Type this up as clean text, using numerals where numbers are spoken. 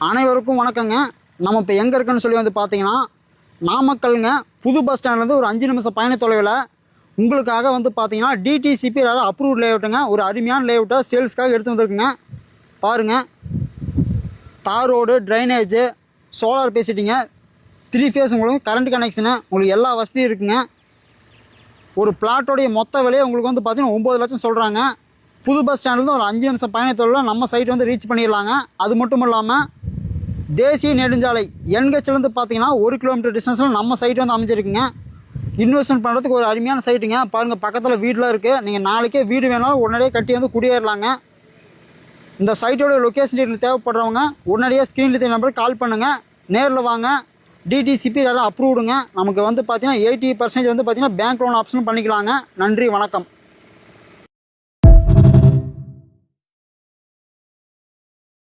அனைவருக்கும் வணக்கங்க. நம்ம இப்போ எங்கே இருக்குன்னு சொல்லி வந்து பார்த்தீங்கன்னா, நாமக்கல்ங்க. புது பஸ் ஸ்டாண்ட்லேருந்து ஒரு 5 நிமிஷம் பயண தொலைவில் உங்களுக்காக வந்து பார்த்தீங்கன்னா, டிடிசிபி அப்ரூவ்ட் லேஅவுட்டுங்க. ஒரு அருமையான லேஅவுட்டை சேல்ஸ்க்காக எடுத்து வந்திருக்குங்க. பாருங்கள், தார் ரோடு, ட்ரைனேஜு, சோலார் பேசிட்டிங்க, 3 ஃபேஸ் உங்களுக்கு கரண்ட் கனெக்ஷனு, உங்களுக்கு எல்லா வசதியும் இருக்குங்க. ஒரு பிளாட்டோடைய மொத்த விலையை உங்களுக்கு வந்து பார்த்தீங்கன்னா 9 லட்சம் சொல்கிறாங்க. புது பஸ் ஸ்டாண்ட்லேருந்து ஒரு 5 நிமிஷம் பயண தொலைவில் நம்ம சைட் வந்து ரீச் பண்ணிடலாங்க. அது மட்டும் இல்லாமல் தேசிய நெடுஞ்சாலை என்ஹெச்லேருந்து பார்த்தீங்கன்னா 1 கிலோமீட்டர் டிஸ்டன்ஸில் நம்ம சைட் வந்து அமைஞ்சிருக்குங்க. இன்வெஸ்ட்மெண்ட் பண்ணுறதுக்கு ஒரு அருமையான சைட்டுங்க. பாருங்கள், பக்கத்தில் வீடெலாம் இருக்குது. நீங்கள் நாளைக்கே வீடு வேணாலும் உடனடியே கட்டி வந்து குடியேறலாங்க. இந்த சைட்டோட லொக்கேஷன் டீட்டெயில் தேவைப்படுறவங்க உடனடியாக ஸ்க்ரீனில் தெரிய நம்பருக்கு கால் பண்ணுங்கள். நேரில் வாங்க. டிடிசிபி அப்ரூவ்டுங்க. நமக்கு வந்து பார்த்தீங்கன்னா 80% வந்து பார்த்தீங்கன்னா பேங்க் லோன் ஆப்ஷனும் பண்ணிக்கலாங்க. நன்றி, வணக்கம்.